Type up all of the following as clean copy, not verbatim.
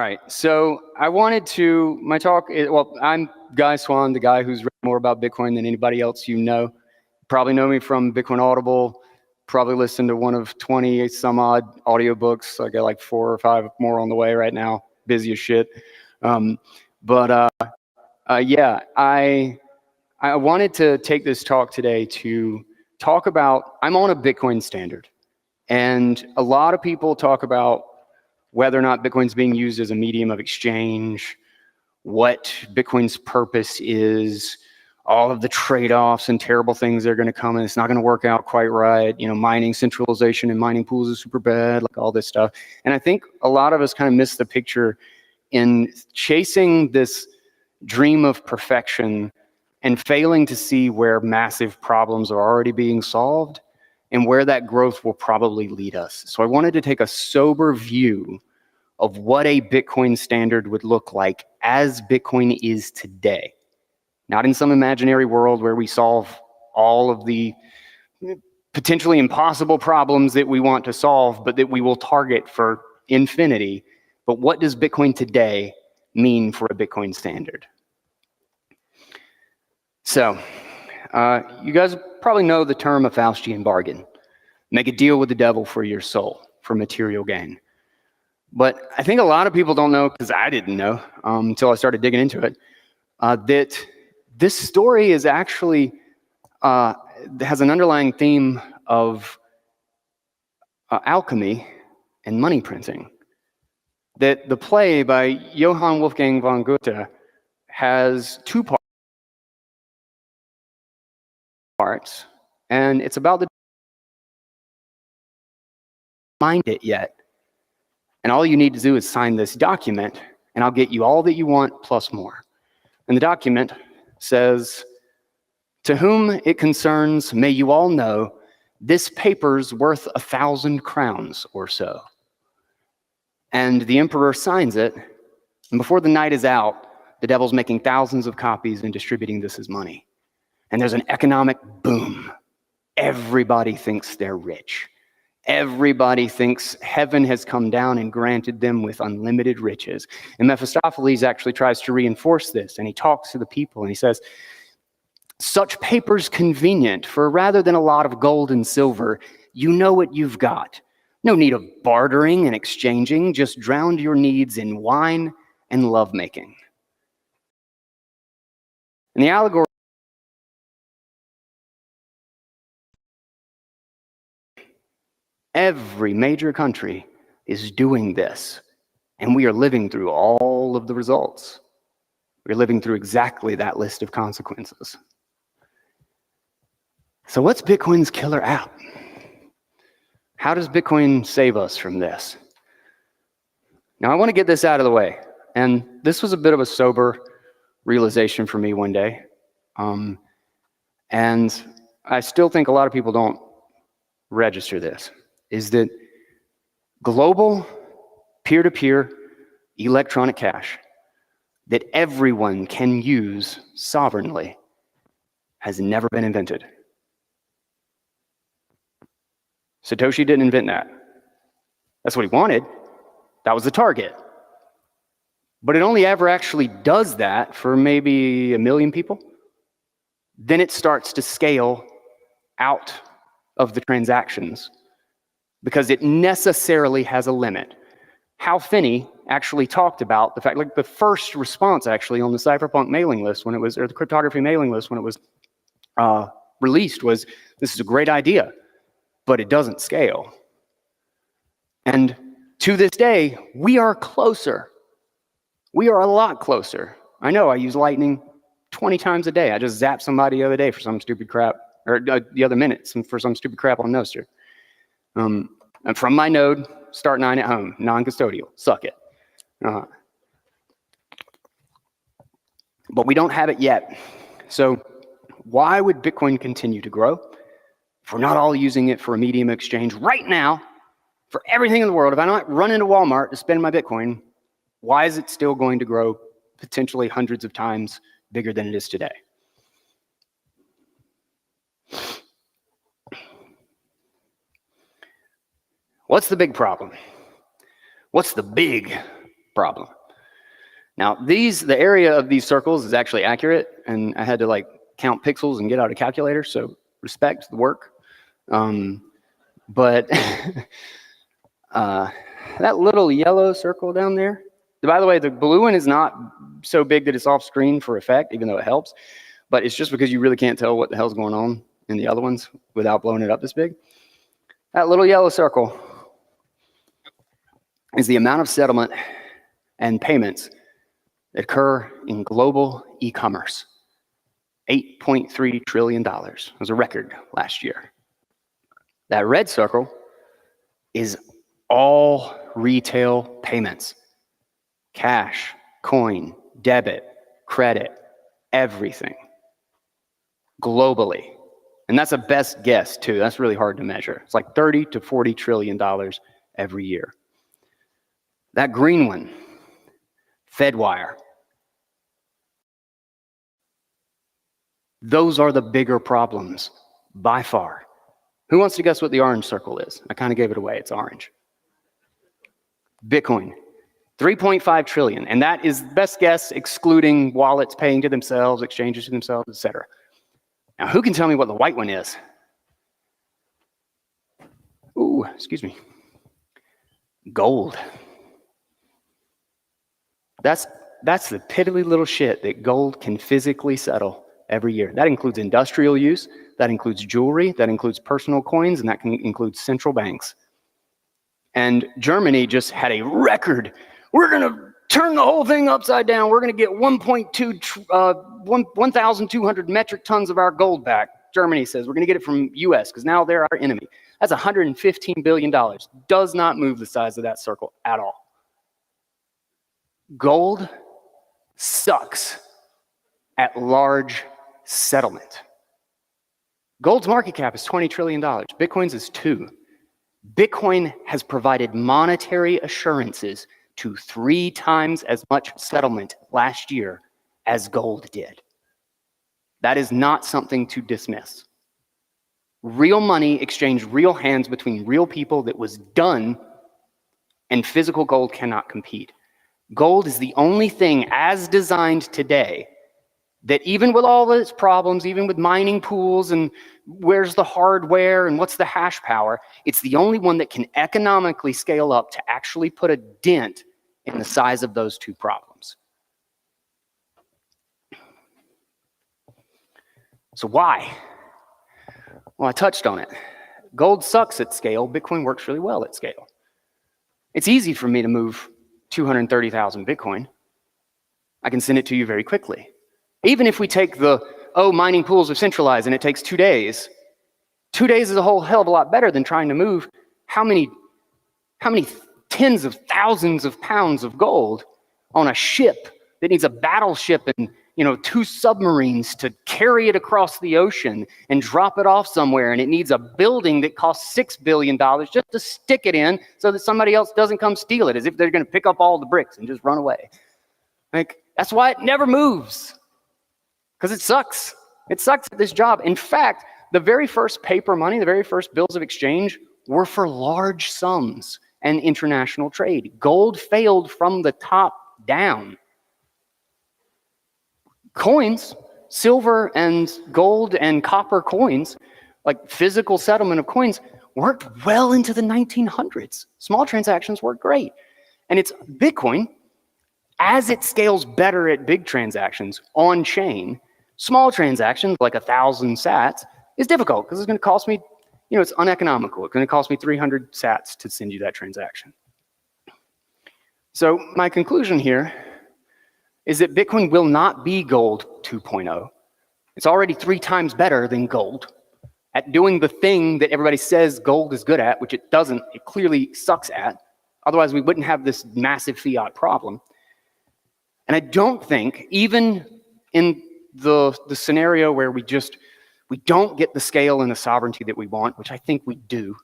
right, so I wanted to, well, I'm Guy Swann, the guy who's read more about Bitcoin than anybody else you know. Probably know me from Bitcoin Audible, probably listened to one of 20 some odd audiobooks. I got like 4 or 5 more on the way right now, busy as shit. Yeah, I wanted to take this talk today to talk about, I'm on a Bitcoin standard. And a lot of people talk about whether or not Bitcoin's being used as a medium of exchange, what Bitcoin's purpose is, all of the trade-offs and terrible things that are going to come, and it's not going to work out quite right. You know, mining centralization and mining pools is super bad, like all this stuff. And I think a lot of us kind of miss the picture in chasing this dream of perfection and failing to see where massive problems are already being solved and where that growth will probably lead us. So I wanted to take a sober view of what a Bitcoin standard would look like as Bitcoin is today. Not in some imaginary world where we solve all of the potentially impossible problems that we want to solve, but that we will target for infinity. But what does Bitcoin today mean for a Bitcoin standard? So, you guys probably know the term a Faustian bargain. Make a deal with the devil for your soul, for material gain. But I think a lot of people don't know, because I didn't know until I started digging into it, that this story is actually, has an underlying theme of alchemy and money printing. That the play by Johann Wolfgang von Goethe has 2 parts, and it's about the mind it yet. And all you need to do is sign this document, and I'll get you all that you want plus more. And the document says, "To whom it concerns, may you all know, this paper's worth 1,000 crowns or so." And the emperor signs it, and before the night is out, the devil's making thousands of copies and distributing this as money. And there's an economic boom. Everybody thinks they're rich. Everybody thinks heaven has come down and granted them with unlimited riches. And Mephistopheles actually tries to reinforce this, and he talks to the people, and he says, "Such paper's convenient, for rather than a lot of gold and silver, you know what you've got. No need of bartering and exchanging, just drown your needs in wine and lovemaking." And the allegory, every major country is doing this, and we are living through all of the results. We're living through exactly that list of consequences. So what's Bitcoin's killer app? How does Bitcoin save us from this? Now I want to get this out of the way, and this was a bit of a sober realization for me one day. And I still think a lot of people don't register this, is that global peer-to-peer electronic cash that everyone can use sovereignly has never been invented. Satoshi didn't invent that. That's what he wanted. That was the target. But it only ever actually does that for maybe 1 million people. Then it starts to scale out of the transactions because it necessarily has a limit. Hal Finney actually talked about the fact, like the first response actually on the cypherpunk mailing list when it was, or the cryptography mailing list when it was released was, "This is a great idea, but it doesn't scale." And to this day, we are closer. We are a lot closer. I know I use Lightning 20 times a day. I just zapped somebody the other day for some stupid crap, or the other minute for some stupid crap on Nostr. And from my node, start 9 at home, non-custodial, suck it. But we don't have it yet. So why would Bitcoin continue to grow if we're not all using it for a medium of exchange right now for everything in the world? If I don't run into Walmart to spend my Bitcoin, why is it still going to grow potentially hundreds of times bigger than it is today? What's the big problem? What's the big problem? Now, the area of these circles is actually accurate, and I had to like count pixels and get out a calculator, so respect the work. But that little yellow circle down there, by the way, the blue one is not so big that it's off screen for effect, even though it helps, but it's just because you really can't tell what the hell's going on in the other ones without blowing it up this big. That little yellow circle is the amount of settlement and payments that occur in global e-commerce. $8.3 trillion. It was a record last year. That red circle is all retail payments. Cash, coin, debit, credit, everything. Globally. And that's a best guess too. That's really hard to measure. It's like $30 to $40 trillion every year. That green one, Fedwire. Those are the bigger problems by far. Who wants to guess what the orange circle is? I kind of gave it away. It's orange. Bitcoin, 3.5 trillion. And that is best guess, excluding wallets paying to themselves, exchanges to themselves, etc. Now, who can tell me what the white one is? Ooh, excuse me. Gold. That's the piddly little shit that gold can physically settle every year. That includes industrial use, that includes jewelry, that includes personal coins, and that can include central banks. And Germany just had a record. We're going to turn the whole thing upside down. We're going to get 1,200 metric tons of our gold back. Germany says we're going to get it from US because now they're our enemy. That's $115 billion. Does not move the size of that circle at all. Gold sucks at large settlement. Gold's market cap is $20 trillion. Bitcoin's is $2 trillion. Bitcoin has provided monetary assurances to 3 times as much settlement last year as gold did. That is not something to dismiss. Real money exchanged real hands between real people that was done, and physical gold cannot compete. Gold is the only thing as designed today that even with all its problems, even with mining pools and where's the hardware and what's the hash power, it's the only one that can economically scale up to actually put a dent in the size of those two problems. So why? Well, I touched on it. Gold sucks at scale. Bitcoin works really well at scale. It's easy for me to move 230,000 Bitcoin. I can send it to you very quickly. Even if we take the, mining pools are centralized and it takes 2 days, 2 days is a whole hell of a lot better than trying to move how many tens of thousands of pounds of gold on a ship that needs a battleship and 2 submarines to carry it across the ocean and drop it off somewhere, and it needs a building that costs $6 billion just to stick it in so that somebody else doesn't come steal it, as if they're going to pick up all the bricks and just run away. That's why it never moves. Because it sucks. It sucks at this job. In fact, the very first paper money, the very first bills of exchange were for large sums and international trade. Gold failed from the top down. Coins, silver and gold and copper coins, like physical settlement of coins, worked well into the 1900s. Small transactions worked great. And it's Bitcoin, as it scales better at big transactions on chain, small transactions like 1,000 sats is difficult because it's going to cost me, it's uneconomical. It's going to cost me 300 sats to send you that transaction. So my conclusion here is that Bitcoin will not be gold 2.0. It's already 3 times better than gold at doing the thing that everybody says gold is good at, which it doesn't. It clearly sucks at. Otherwise, we wouldn't have this massive fiat problem. And I don't think, even in the scenario where we don't get the scale and the sovereignty that we want, which I think we do,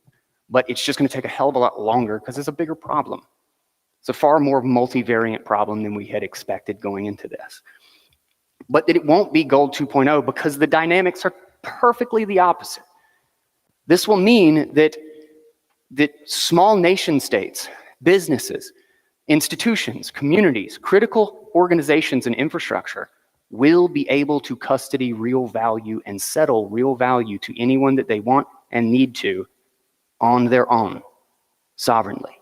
but it's just going to take a hell of a lot longer because it's a bigger problem. It's a far more multivariant problem than we had expected going into this. But that it won't be gold 2.0 because the dynamics are perfectly the opposite. This will mean that small nation states, businesses, institutions, communities, critical organizations and infrastructure will be able to custody real value and settle real value to anyone that they want and need to on their own, sovereignly.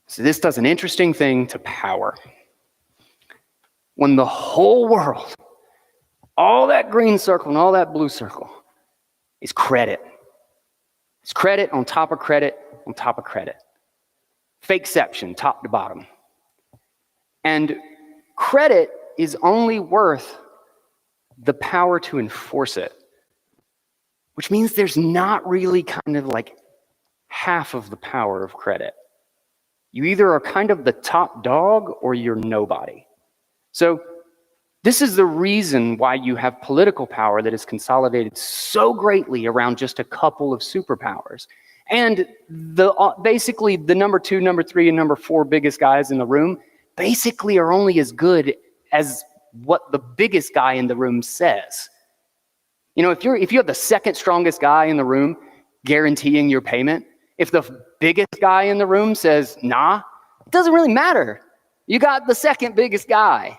So this does an interesting thing to power. When the whole world, all that green circle and all that blue circle, is credit. It's credit on top of credit on top of credit. Fakeception, top to bottom. And credit is only worth the power to enforce it, which means there's not really kind of like half of the power of credit. You either are kind of the top dog or you're nobody. So this is the reason why you have political power that is consolidated so greatly around just a couple of superpowers. And basically the number 2, number 3, and number 4 biggest guys in the room basically are only as good as what the biggest guy in the room says. You know, if you have the second strongest guy in the room guaranteeing your payment, if the biggest guy in the room says, nah, it doesn't really matter. You got the second biggest guy.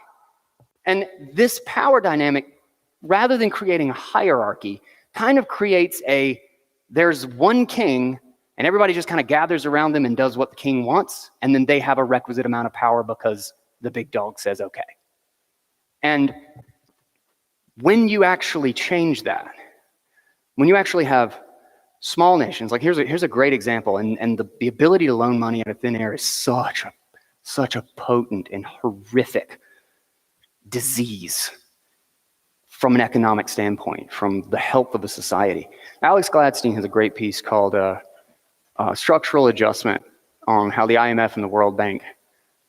And this power dynamic, rather than creating a hierarchy, kind of creates there's one king, and everybody just kind of gathers around them and does what the king wants, and then they have a requisite amount of power because the big dog says okay. And when you actually change that, when you actually have small nations, like here's a great example, and the ability to loan money out of thin air is such a potent and horrific disease from an economic standpoint, from the health of a society. Alex Gladstein has a great piece called Structural Adjustment on how the IMF and the World Bank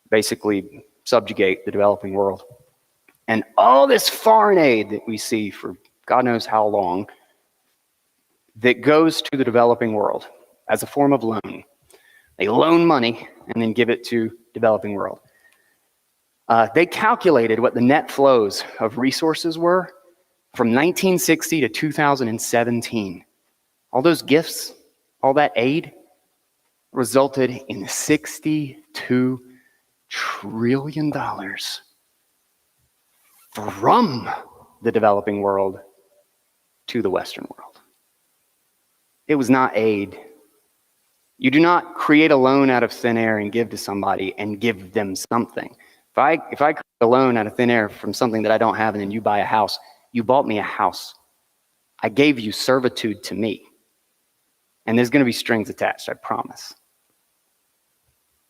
basically subjugate the developing world. And all this foreign aid that we see for God knows how long that goes to the developing world as a form of loan. They loan money and then give it to developing world. They calculated what the net flows of resources were from 1960 to 2017. All those gifts, all that aid resulted in $62 trillion from the developing world to the Western world. It was not aid. You do not create a loan out of thin air and give to somebody and give them something. If I create a loan out of thin air from something that I don't have and then you buy a house, you bought me a house. I gave you servitude to me. And there's going to be strings attached, I promise.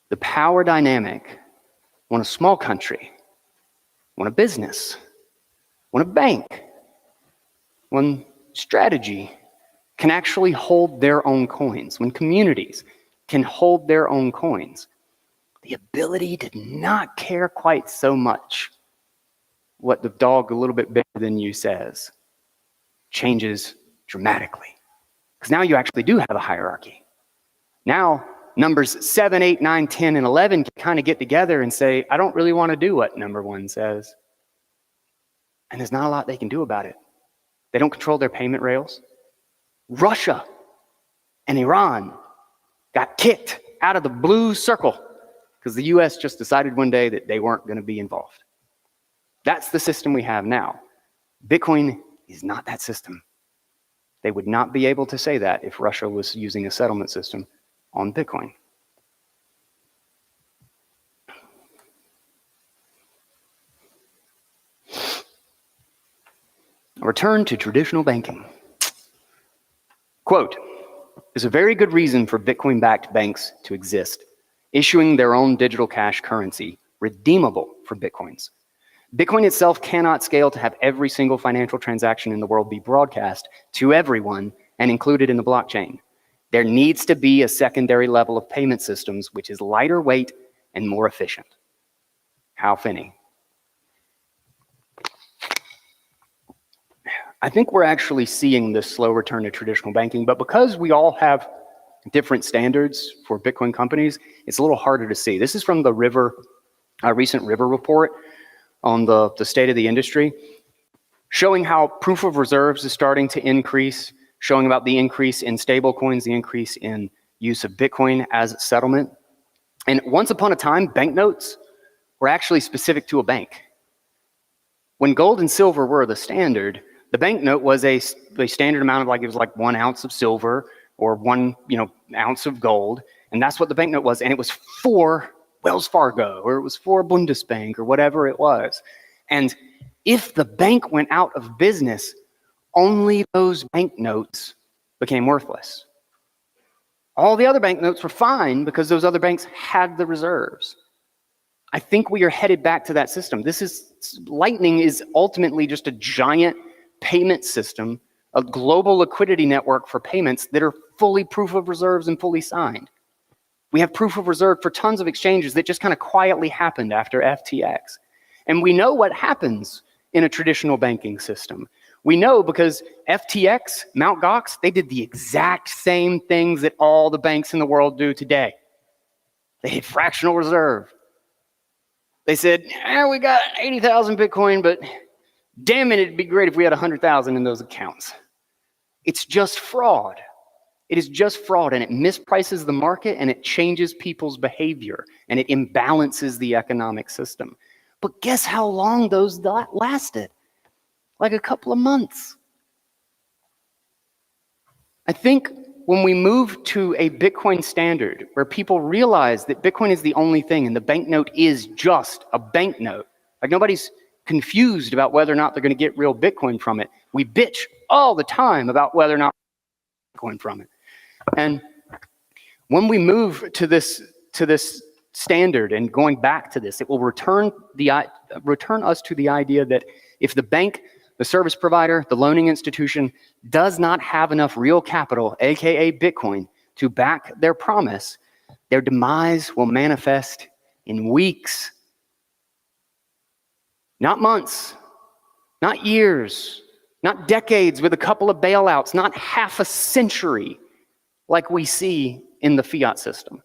The power dynamic, when a small country, when a business, when a bank, when strategy can actually hold their own coins, when communities can hold their own coins, the ability to not care quite so much what the dog a little bit bigger than you says changes dramatically. Because now you actually do have a hierarchy. Now, numbers 7, 8, 9, 10, and 11 can kind of get together and say, I don't really want to do what number 1 says. And there's not a lot they can do about it. They don't control their payment rails. Russia and Iran got kicked out of the blue circle because the US just decided one day that they weren't going to be involved. That's the system we have now. Bitcoin is not that system. They would not be able to say that if Russia was using a settlement system on Bitcoin. A return to traditional banking. Quote, there's a very good reason for Bitcoin-backed banks to exist, issuing their own digital cash currency, redeemable for Bitcoins. Bitcoin itself cannot scale to have every single financial transaction in the world be broadcast to everyone and included in the blockchain. There needs to be a secondary level of payment systems which is lighter weight and more efficient. How finny. I think we're actually seeing this slow return to traditional banking, but because we all have different standards for Bitcoin companies, it's a little harder to see. This is from the recent River report on the state of the industry, showing how proof of reserves is starting to increase, showing about the increase in stable coins, the increase in use of Bitcoin as settlement. And once upon a time, banknotes were actually specific to a bank. When gold and silver were the standard, the banknote was a standard amount of it was like 1 ounce of silver or 1 ounce of gold, and that's what the banknote was, and it was for Wells Fargo or it was for Bundesbank or whatever it was. And if the bank went out of business, only those banknotes became worthless. All the other banknotes were fine because those other banks had the reserves. I think we are headed back to that system. Lightning is ultimately just a giant payment system, a global liquidity network for payments that are fully proof of reserves and fully signed. We have proof of reserve for tons of exchanges that just kind of quietly happened after FTX. And we know what happens in a traditional banking system. We know because FTX, Mt. Gox, they did the exact same things that all the banks in the world do today. They had fractional reserve. They said, we got 80,000 Bitcoin, but damn it, it'd be great if we had 100,000 in those accounts. It's just fraud. It is just fraud, and it misprices the market, and it changes people's behavior, and it imbalances the economic system. But guess how long those lasted? Like a couple of months. I think when we move to a Bitcoin standard where people realize that Bitcoin is the only thing and the banknote is just a banknote, like nobody's confused about whether or not they're going to get real Bitcoin from it. We bitch all the time about whether or not Bitcoin from it. And when we move to this standard and going back to this, it will return us to the idea that if the bank, the service provider, the loaning institution does not have enough real capital, aka Bitcoin, to back their promise, their demise will manifest in weeks, not months, not years, not decades with a couple of bailouts, not half a century like we see in the fiat system.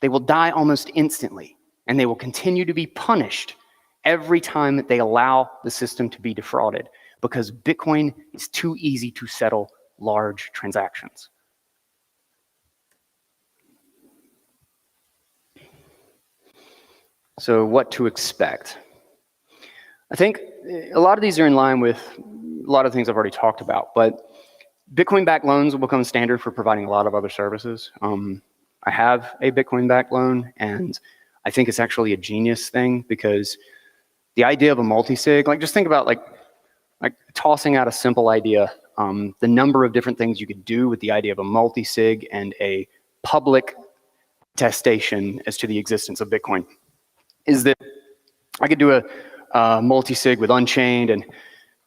They will die almost instantly, and they will continue to be punished every time that they allow the system to be defrauded, because Bitcoin is too easy to settle large transactions. So what to expect? I think a lot of these are in line with a lot of things I've already talked about, but Bitcoin-backed loans will become standard for providing a lot of other services. I have a Bitcoin-backed loan, and I think it's actually a genius thing, because the idea of a multi-sig, just think about like tossing out a simple idea, the number of different things you could do with the idea of a multi-sig and a public attestation as to the existence of Bitcoin is that I could do a multi-sig with Unchained and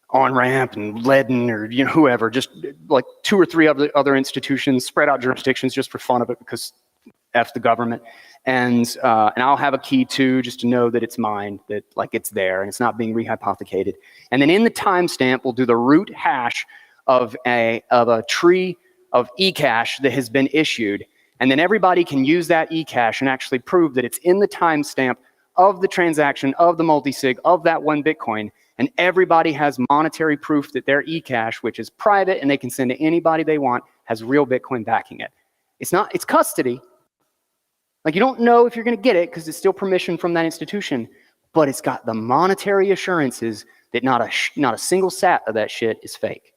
On-Ramp and Ledden or whoever, just like 2 or 3 other institutions, spread out jurisdictions just for fun of it, because F the government. And I'll have a key too, just to know that it's mine, that it's there and it's not being rehypothecated. And then in the timestamp, we'll do the root hash of a tree of eCash that has been issued. And then everybody can use that eCash and actually prove that it's in the timestamp of the transaction of the multi-sig of that one Bitcoin. And everybody has monetary proof that their eCash, which is private and they can send to anybody they want, has real Bitcoin backing it. It's custody. You don't know if you're going to get it because it's still permission from that institution, but it's got the monetary assurances that not a single sat of that shit is fake.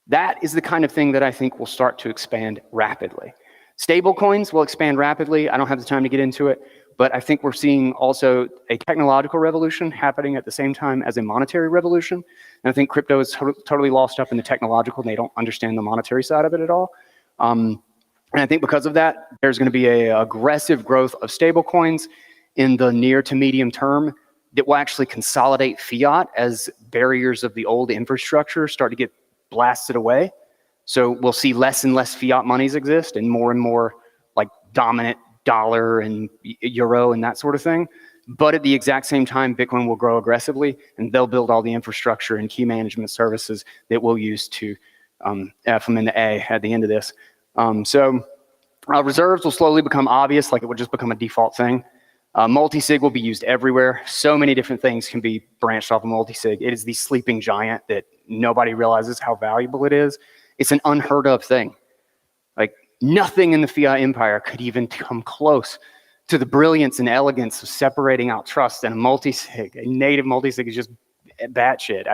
That is the kind of thing that I think will start to expand rapidly. Stable coins will expand rapidly. I don't have the time to get into it, but I think we're seeing also a technological revolution happening at the same time as a monetary revolution. And I think crypto is totally lost up in the technological, and they don't understand the monetary side of it at all. And I think because of that, there's going to be an aggressive growth of stable coins in the near to medium term that will actually consolidate fiat as barriers of the old infrastructure start to get blasted away. So we'll see less and less fiat monies exist and more dominant dollar and euro and that sort of thing. But at the exact same time, Bitcoin will grow aggressively, and they'll build all the infrastructure and key management services that we'll use to F them in the A at the end of this. So reserves will slowly become obvious, it will just become a default thing. Multi-sig will be used everywhere. So many different things can be branched off of multi-sig. It is the sleeping giant that nobody realizes how valuable it is. It's an unheard of thing. Nothing in the fiat empire could even come close to the brilliance and elegance of separating out trust and a multi-sig. A native multi-sig is just batshit.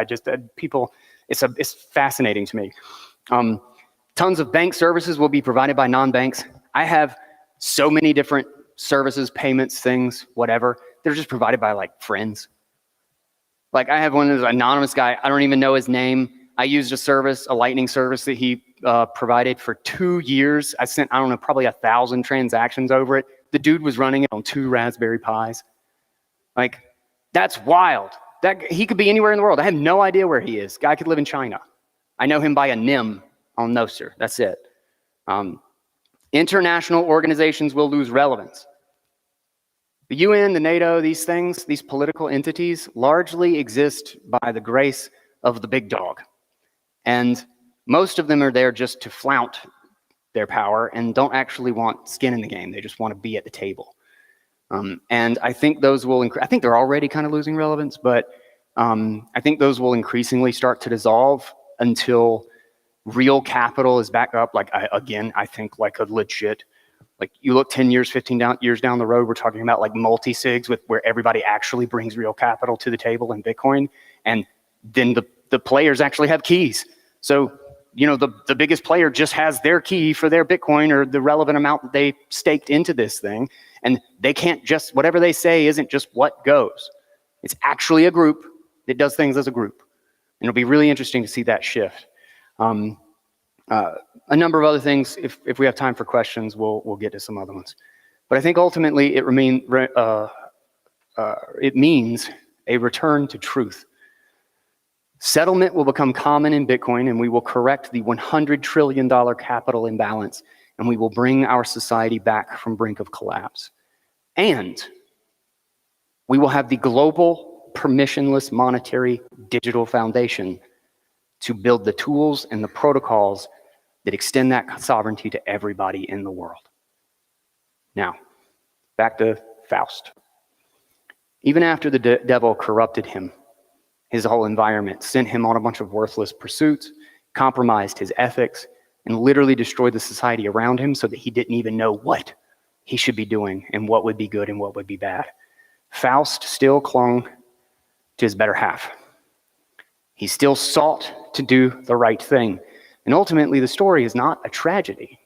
It's fascinating to me. Tons of bank services will be provided by non-banks. I have so many different services, payments, things, whatever. They're just provided by like friends. Like I have one of those anonymous guy, I don't even know his name. I used a service, a Lightning service that he provided for 2 years. I sent, I don't know, probably 1,000 transactions over it. The dude was running it on 2 Raspberry Pis. Like, that's wild. He could be anywhere in the world. I have no idea where he is. Guy could live in China. I know him by a NIM on Nostr. That's it. International organizations will lose relevance. The UN, the NATO, these things, these political entities largely exist by the grace of the big dog. And most of them are there just to flout their power and don't actually want skin in the game. They just want to be at the table. And I think those will, I think they're already kind of losing relevance, but I think those will increasingly start to dissolve until real capital is back up. Like, I think like a legit, like you look 10 years, 15 years down the road, we're talking about like multi-sigs where everybody actually brings real capital to the table in Bitcoin. And then the players actually have keys. So, you know, the biggest player just has their key for their Bitcoin or the relevant amount that they staked into this thing. And they can't just, whatever they say isn't just what goes. It's actually a group that does things as a group. And it'll be really interesting to see that shift. A number of other things, if we have time for questions, we'll get to some other ones. But I think ultimately it means a return to truth. Settlement will become common in Bitcoin, and we will correct the $100 trillion capital imbalance, and we will bring our society back from brink of collapse. And we will have the global permissionless monetary digital foundation to build the tools and the protocols that extend that sovereignty to everybody in the world. Now, back to Faust. Even after the devil corrupted him, his whole environment, sent him on a bunch of worthless pursuits, compromised his ethics, and literally destroyed the society around him so that he didn't even know what he should be doing and what would be good and what would be bad. Faust still clung to his better half. He still sought to do the right thing. And ultimately, the story is not a tragedy.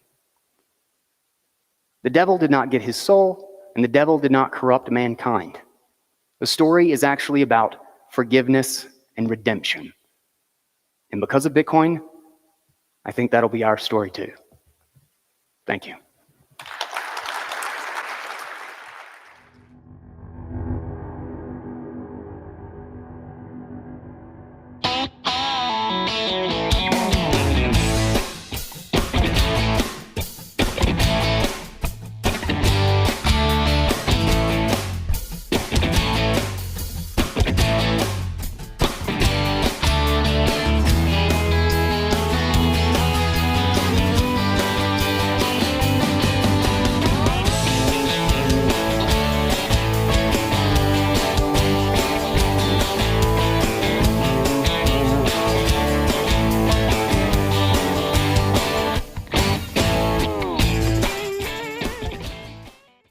The devil did not get his soul, and the devil did not corrupt mankind. The story is actually about forgiveness and redemption. And because of Bitcoin, I think that'll be our story too. Thank you.